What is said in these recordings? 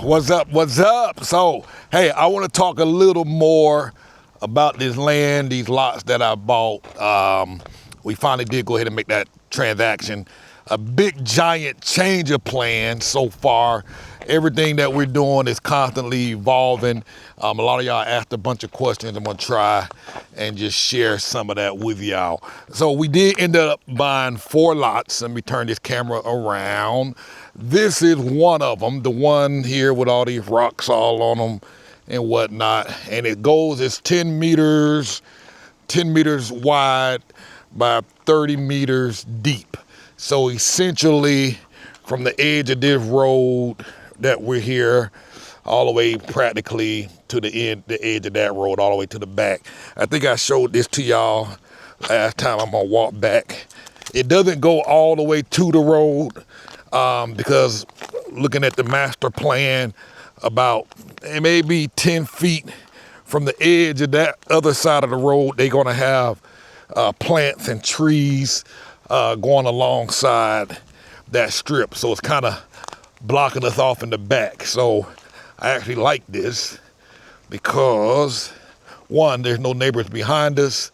What's up? What's up? So, hey, I want to talk a little more about this land, these lots that I bought. We finally did go ahead and make that transaction. A big, giant change of plans so far. Everything that we're doing is constantly evolving. A lot of y'all asked a bunch of questions. I'm gonna try and just share some of that with y'all. So we did end up buying 4 lots. Let me turn this camera around. This is one of them, the one here with all these rocks all on them and whatnot. And it's 10 meters wide by 30 meters deep. So essentially from the edge of this road that we're here all the way practically to the edge of that road, all the way to the back. I think I showed this to y'all last time. I'm gonna walk back. It doesn't go all the way to the road because looking at the master plan, about maybe 10 feet from the edge of that other side of the road, they're gonna have plants and trees going alongside that strip. So it's kind of blocking us off in the back. So I actually like this because 1, there's no neighbors behind us,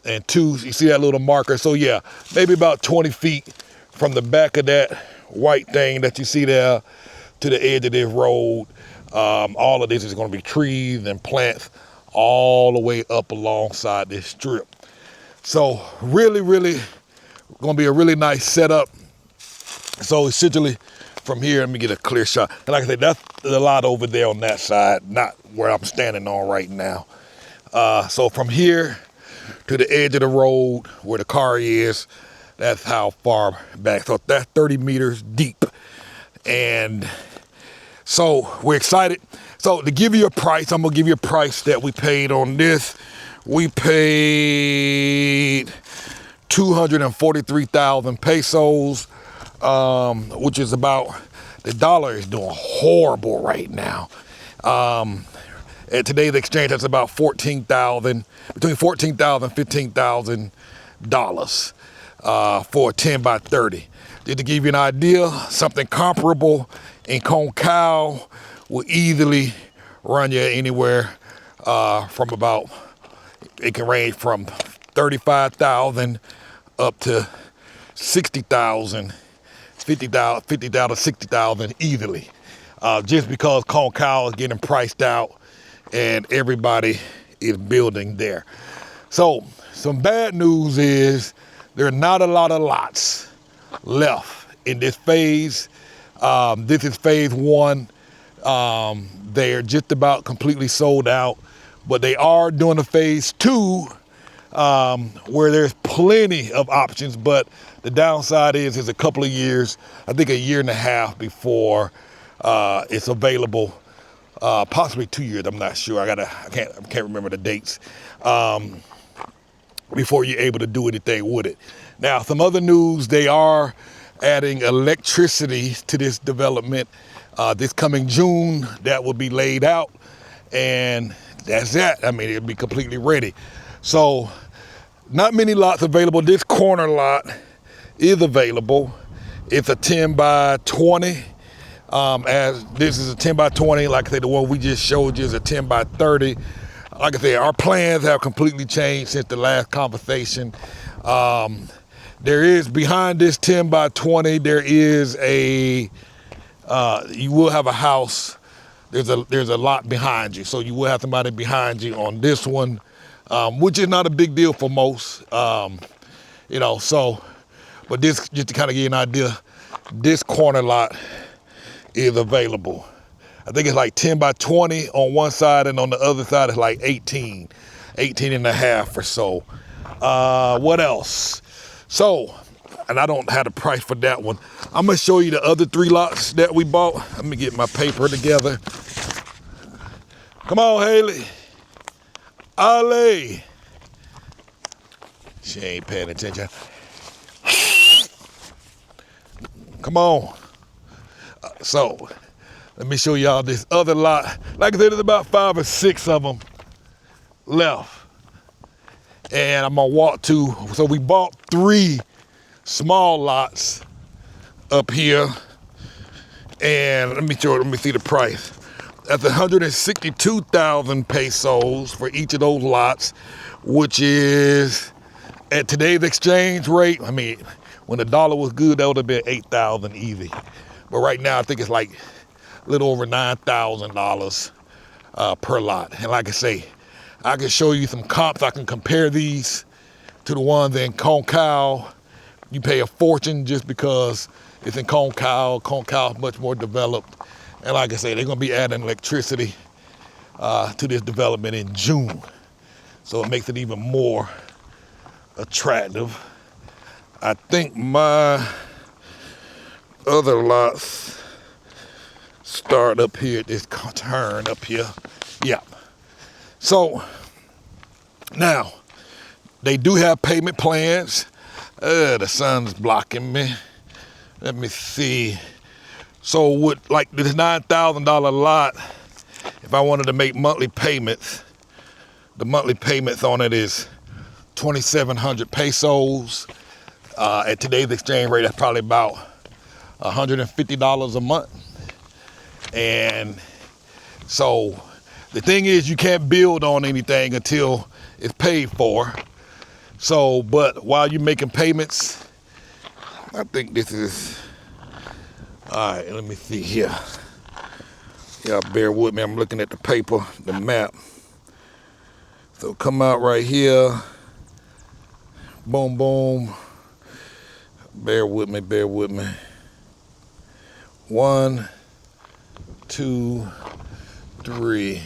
and 2, you see that little marker? So yeah, maybe about 20 feet from the back of that white thing that you see there to the edge of this road. All of this is going to be trees and plants all the way up alongside this strip. So really going to be a really nice setup. So essentially from here, let me get a clear shot. And like I said, that's the lot over there on that side, not where I'm standing on right now. So from here to the edge of the road where the car is, that's how far back. So that's 30 meters deep. And so we're excited. So to give you a price, I'm gonna give you a price that we paid on this. We paid 243,000 pesos, which is about, the dollar is doing horrible right now. At today's exchange, that's about between $14,000 and $15,000 for a 10 by 30. Just to give you an idea, something comparable in Concau will easily run you anywhere from about, it can range from 35,000 up to 60,000, 50,000 to 60,000 easily. Just because Concau is getting priced out and everybody is building there. So some bad news is there are not a lot of lots left in this phase. This is phase 1. They're just about completely sold out, but they are doing a phase 2 where there's plenty of options, but the downside is a couple of years, I think a year and a half before it's available, possibly 2 years, I'm not sure. I can't remember the dates, before you're able to do anything with it. Now, some other news, they are adding electricity to this development this coming June. That will be laid out, and that's that. I mean, it'll be completely ready. So not many lots available. This corner lot is available. It's a 10 by 20. As this is a 10 by 20, like I said, the one we just showed you is a 10 by 30. Like I said, our plans have completely changed since the last conversation. There is, behind this 10 by 20, there is you will have a house. There's a lot behind you. So you will have somebody behind you on this one, which is not a big deal for most, so, but this, just to kind of give you an idea, this corner lot is available. I think it's like 10 by 20 on one side, and on the other side it's like 18 and a half or so. What else? So, and I don't have the price for that one. I'm gonna show you the other 3 lots that we bought. Let me get my paper together. Come on, Haley. Ale. She ain't paying attention. Come on. So, let me show y'all this other lot. Like I said, there's about 5 or 6 of them left. And I'm gonna walk to, so we bought 3 small lots up here. And let me see the price. That's 162,000 pesos for each of those lots, which is, at today's exchange rate, I mean, when the dollar was good, that would have been 8,000 easy. But right now, I think it's like a little over $9,000 per lot. And like I say, I can show you some comps. I can compare these to the ones in Concal. You pay a fortune just because it's in Concal. Concal is much more developed. And like I say, they're gonna be adding electricity to this development in June. So it makes it even more attractive. I think my other lots start up here at this turn up here. Yeah. So now they do have payment plans. The sun's blocking me. Let me see. So with like this $9,000 lot, if I wanted to make monthly payments, the monthly payments on it is 2,700 pesos. At today's exchange rate, that's probably about $150 a month. And so the thing is, you can't build on anything until it's paid for. So, but while you're making payments, I think this is, all right, let me see here. Y'all bear with me, I'm looking at the paper, the map. So come out right here, boom, boom. Bear with me, bear with me. 1, 2, 3.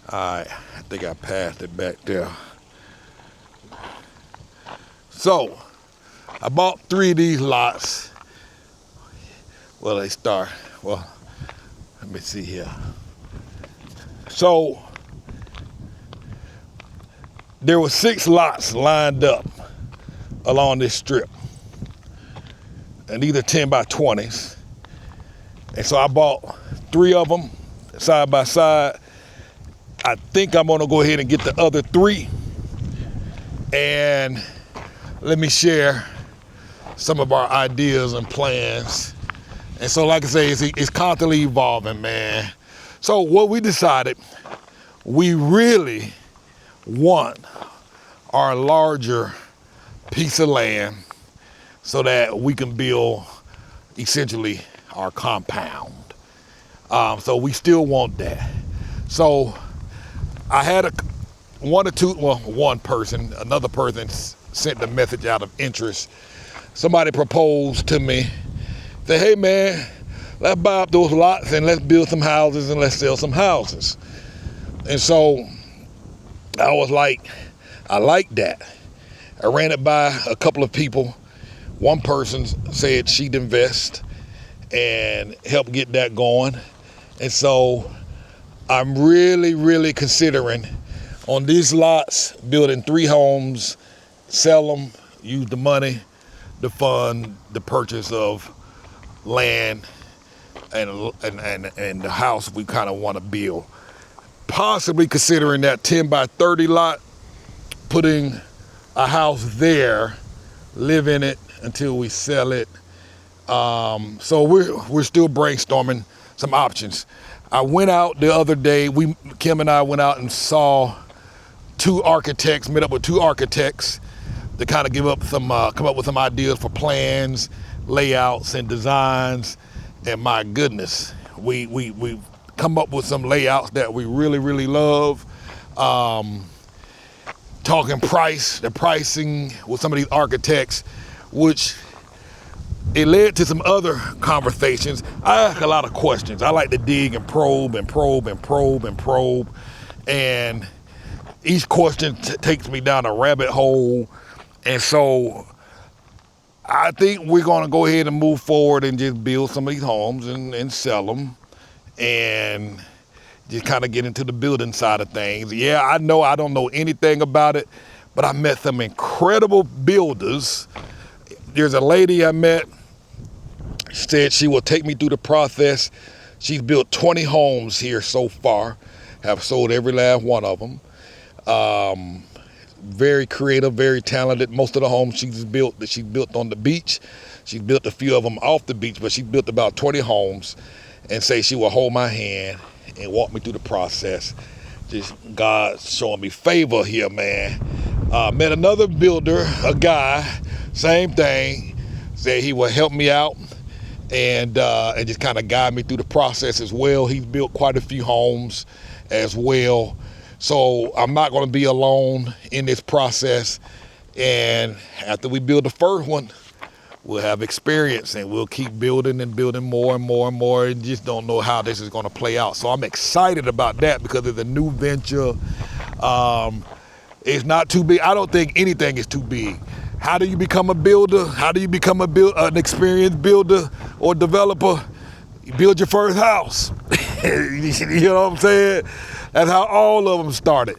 All right, I think I passed it back there. So, I bought 3 of these lots. Well, let me see here. So, there were 6 lots lined up along this strip. And these are 10 by 20s. And so I bought 3 of them side by side. I think I'm gonna go ahead and get the other 3. And let me share some of our ideas and plans. And so like I say, it's constantly evolving, man. So what we decided, we really want our larger piece of land so that we can build essentially our compound. So we still want that. So I had another person sent the message out of interest. Somebody proposed to me, say, hey man, let's buy up those lots and let's build some houses and let's sell some houses. And so I was like, I like that. I ran it by a couple of people. One person said she'd invest and help get that going. And so I'm really considering on these lots, building 3 homes, sell them, use the money to fund the purchase of land and the house we kind of want to build. Possibly considering that 10 by 30 lot, putting a house there, live in it until we sell it. So we're still brainstorming some options. I went out the other day, Kim and I went out and saw 2 architects, met up with 2 architects to kind of come up with some ideas for plans, layouts and designs. And my goodness, we come up with some layouts that we really love. Talking the pricing with some of these architects, which it led to some other conversations. I ask a lot of questions. I like to dig and probe and probe and probe and probe. And each question takes me down a rabbit hole. And so I think we're gonna go ahead and move forward and just build some of these homes and sell them and just kind of get into the building side of things. Yeah, I know I don't know anything about it, but I met some incredible builders. There's a lady I met, said she will take me through the process. She's built 20 homes here so far, have sold every last one of them. Very creative, very talented. Most of the homes she's built on the beach. She built a few of them off the beach, but she built about 20 homes, and say she will hold my hand and walk me through the process. Just God showing me favor here, man. Met another builder, a guy, same thing, said he will help me out and just kind of guide me through the process as well. He's built quite a few homes as well. So I'm not going to be alone in this process. And after we build the first one, we'll have experience and we'll keep building and building more and more and more, and just don't know how this is going to play out. So I'm excited about that because it's a new venture. It's not too big. I don't think anything is too big. How do you become a builder? How do you become an experienced builder or developer? You build your first house. You know what I'm saying? That's how all of them started.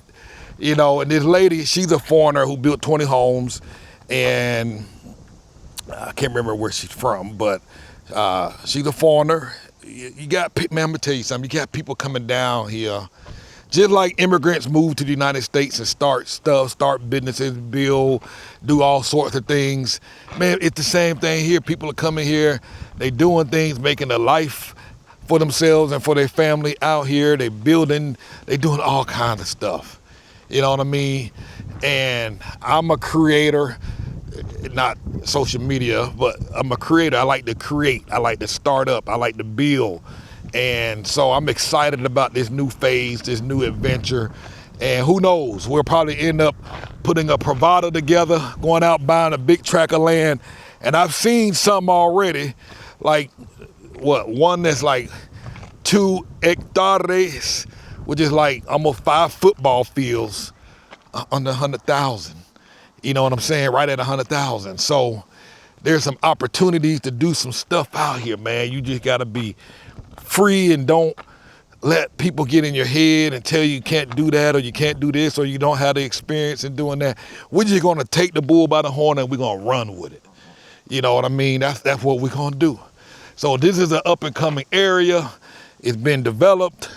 You know, and this lady, she's a foreigner who built 20 homes, and I can't remember where she's from, but she's a foreigner. You got, man, I'm gonna tell you something. You got people coming down here, just like immigrants move to the United States and start stuff, start businesses, build, do all sorts of things. Man, it's the same thing here. People are coming here, they doing things, making a life for themselves and for their family out here. They building, they doing all kinds of stuff. You know what I mean? And I'm a creator, not social media, but I'm a creator. I like to create. I like to start up. I like to build. And so I'm excited about this new phase, this new adventure. And who knows, we'll probably end up putting a provider together, going out buying a big tract of land. And I've seen some already, like one that's like 2 hectares, which is like almost 5 football fields under 100,000. You know what I'm saying? Right at 100,000. So there's some opportunities to do some stuff out here, man. You just gotta be free and don't let people get in your head and tell you can't do that or you can't do this or you don't have the experience in doing that. We're just gonna take the bull by the horn and we're gonna run with it. You know what I mean? That's what we're gonna do. So this is an up and coming area. It's been developed.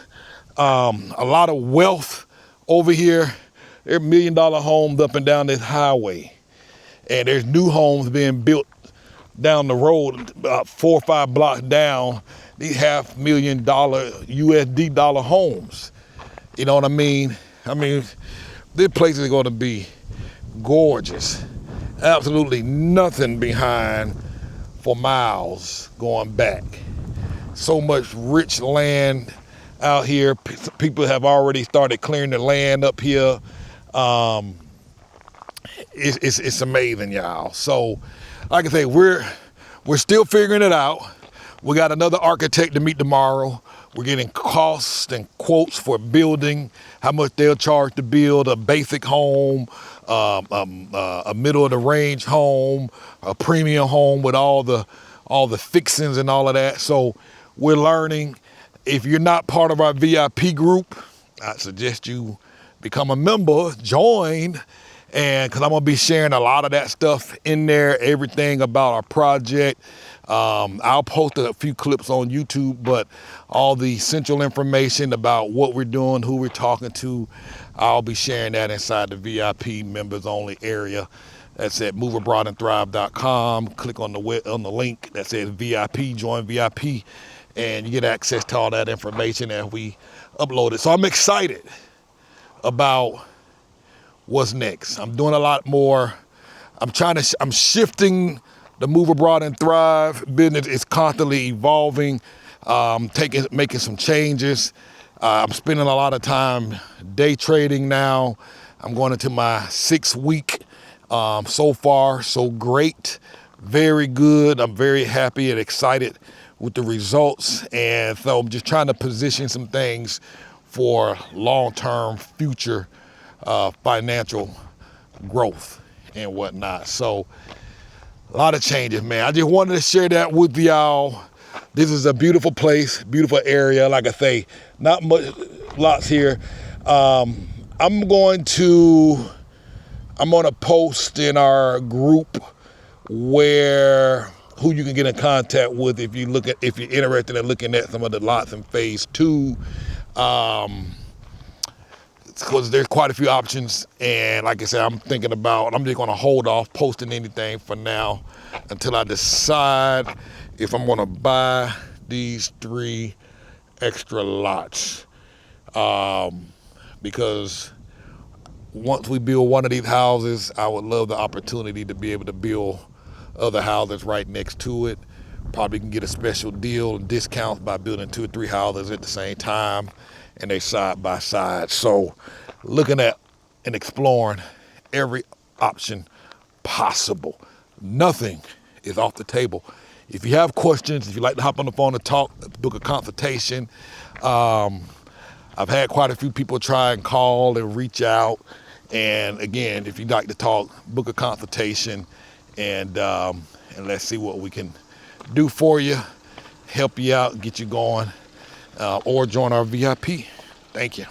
A lot of wealth over here. There are $1 million homes up and down this highway. And there's new homes being built down the road, about 4 or 5 blocks down. These $500,000 USD dollar homes. You know what I mean? I mean, this place is going to be gorgeous. Absolutely nothing behind for miles going back. So much rich land out here. People have already started clearing the land up here. It's amazing, y'all. So, like I say, we're still figuring it out. We got another architect to meet tomorrow. We're getting costs and quotes for building, how much they'll charge to build a basic home, a middle of the range home, a premium home with all the fixings and all of that. So we're learning. If you're not part of our VIP group, I suggest you become a member, join, and because I'm gonna be sharing a lot of that stuff in there, everything about our project. I'll post a few clips on YouTube, but all the essential information about what we're doing, who we're talking to, I'll be sharing that inside the VIP members only area. That's at moveabroadandthrive.com. Click on the link that says VIP, join VIP, and you get access to all that information as we upload it. So I'm excited about what's next. I'm doing a lot more. I'm shifting the Move Abroad and Thrive business. Is constantly evolving, making some changes. I'm spending a lot of time day trading now. I'm going into my 6th week. So far, so great, very good. I'm very happy and excited with the results. And so I'm just trying to position some things for long-term future financial growth and whatnot. So a lot of changes, man. I just wanted to share that with y'all. This is a beautiful place, beautiful area. Like I say, not much, lots here. I'm going to post in our group who you can get in contact with if you're interested in looking at some of the lots in phase 2. because there's quite a few options. And like I said, I'm just going to hold off posting anything for now until I decide if I'm going to buy these 3 extra lots. Because once we build one of these houses, I would love the opportunity to be able to build other houses right next to it. Probably can get a special deal and discounts by building 2 or 3 houses at the same time, and they side by side. So looking at and exploring every option possible. Nothing is off the table. If you have questions, if you'd like to hop on the phone and talk, book a consultation. I've had quite a few people try and call and reach out. And again, if you'd like to talk, book a consultation, and let's see what we can do for you, help you out, get you going, or join our VIP. Thank you.